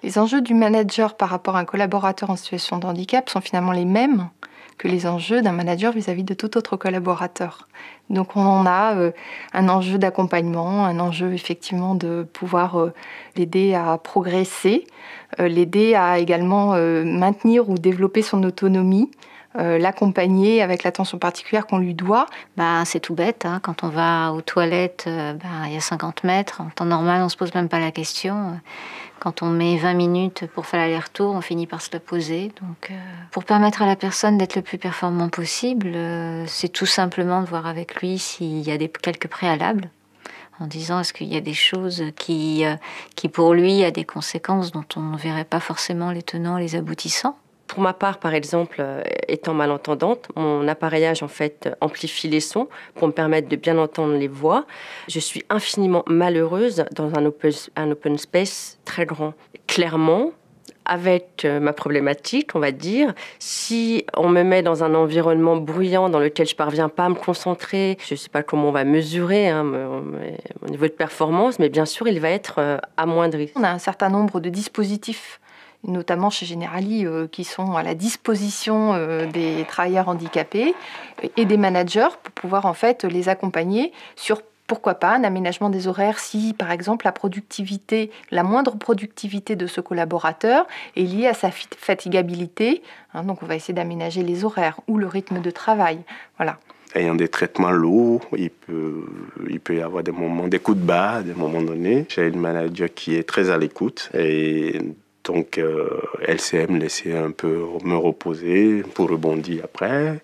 Les enjeux du manager par rapport à un collaborateur en situation de handicap sont finalement les mêmes que les enjeux d'un manager vis-à-vis de tout autre collaborateur. Donc on a un enjeu d'accompagnement, un enjeu effectivement de pouvoir l'aider à progresser, l'aider à également maintenir ou développer son autonomie, l'accompagner avec l'attention particulière qu'on lui doit. C'est tout bête, hein. Quand on va aux toilettes, il y a 50 mètres. En temps normal, on ne se pose même pas la question. Quand on met 20 minutes pour faire l'aller-retour, on finit par se la poser. Donc, pour permettre à la personne d'être le plus performant possible, c'est tout simplement de voir avec lui s'il y a quelques préalables, en disant est-ce qu'il y a des choses qui pour lui, a des conséquences dont on ne verrait pas forcément les tenants, les aboutissants. Pour ma part, par exemple, étant malentendante, mon appareillage en fait amplifie les sons pour me permettre de bien entendre les voix. Je suis infiniment malheureuse dans un open space très grand. Clairement, avec ma problématique, on va dire, si on me met dans un environnement bruyant dans lequel je parviens pas à me concentrer, je ne sais pas comment on va mesurer mon niveau de performance, mais bien sûr, il va être amoindri. On a un certain nombre de dispositifs, notamment chez Generali, qui sont à la disposition des travailleurs handicapés et des managers pour pouvoir en fait les accompagner sur pourquoi pas un aménagement des horaires si, par exemple, la moindre productivité de ce collaborateur est liée à sa fatigabilité. Donc on va essayer d'aménager les horaires ou le rythme de travail. Voilà. Ayant des traitements lourds, il peut y avoir des moments d'écoute bas, à des moments donnés. J'ai une manager qui est très à l'écoute et donc elle sait me laisser un peu me reposer pour rebondir après.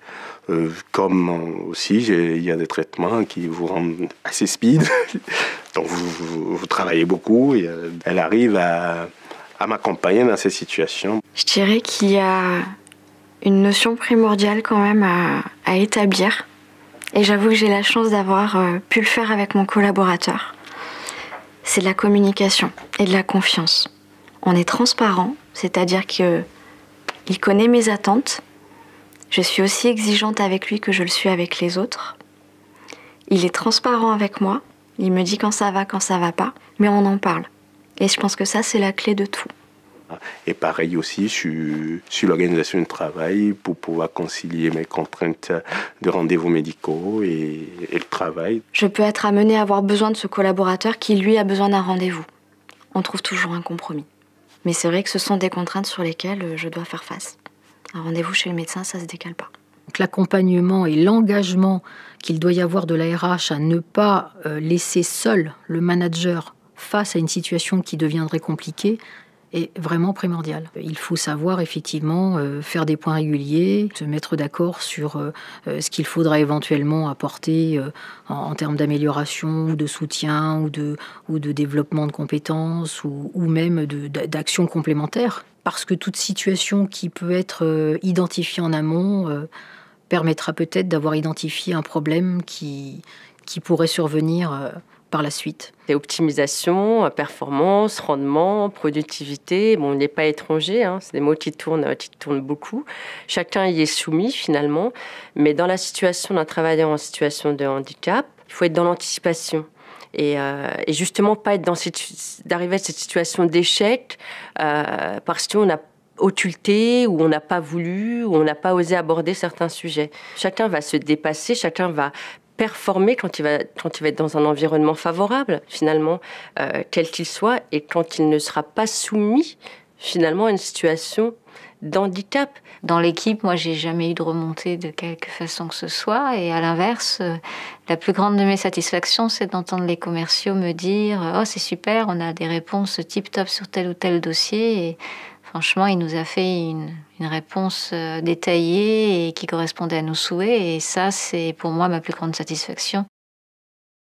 Comme aussi, il y a des traitements qui vous rendent assez speed. Donc vous travaillez beaucoup et elle arrive à m'accompagner dans ces situations. Je dirais qu'il y a une notion primordiale quand même à établir. Et j'avoue que j'ai la chance d'avoir pu le faire avec mon collaborateur. C'est de la communication et de la confiance. On est transparent, c'est-à-dire qu'il connaît mes attentes. Je suis aussi exigeante avec lui que je le suis avec les autres. Il est transparent avec moi. Il me dit quand ça va pas. Mais on en parle. Et je pense que ça, c'est la clé de tout. Et pareil aussi sur l'organisation du travail pour pouvoir concilier mes contraintes de rendez-vous médicaux et le travail. Je peux être amenée à avoir besoin de ce collaborateur qui, lui, a besoin d'un rendez-vous. On trouve toujours un compromis. Mais c'est vrai que ce sont des contraintes sur lesquelles je dois faire face. Un rendez-vous chez le médecin, ça se décale pas. Donc, l'accompagnement et l'engagement qu'il doit y avoir de la RH à ne pas laisser seul le manager face à une situation qui deviendrait compliquée est vraiment primordial. Il faut savoir effectivement faire des points réguliers, se mettre d'accord sur ce qu'il faudra éventuellement apporter en termes d'amélioration ou de soutien ou de développement de compétences ou même d'actions complémentaires. Parce que toute situation qui peut être identifiée en amont permettra peut-être d'avoir identifié un problème qui pourrait survenir par la suite. C'est optimisation, performance, rendement, productivité. On n'est pas étranger, c'est des mots qui tournent beaucoup. Chacun y est soumis finalement. Mais dans la situation d'un travailleur en situation de handicap, il faut être dans l'anticipation. Et justement pas être d'arriver à cette situation d'échec parce qu'on a occulté ou on n'a pas voulu ou on n'a pas osé aborder certains sujets. Chacun va se dépasser, chacun va performer quand il va être dans un environnement favorable, finalement, quel qu'il soit, et quand il ne sera pas soumis, finalement, à une situation d'handicap. Dans l'équipe, moi, j'ai jamais eu de remontée de quelque façon que ce soit, et à l'inverse, la plus grande de mes satisfactions, c'est d'entendre les commerciaux me dire « Oh, c'est super, on a des réponses tip-top sur tel ou tel dossier », et franchement, il nous a fait une réponse détaillée et qui correspondait à nos souhaits. Et ça, c'est pour moi ma plus grande satisfaction.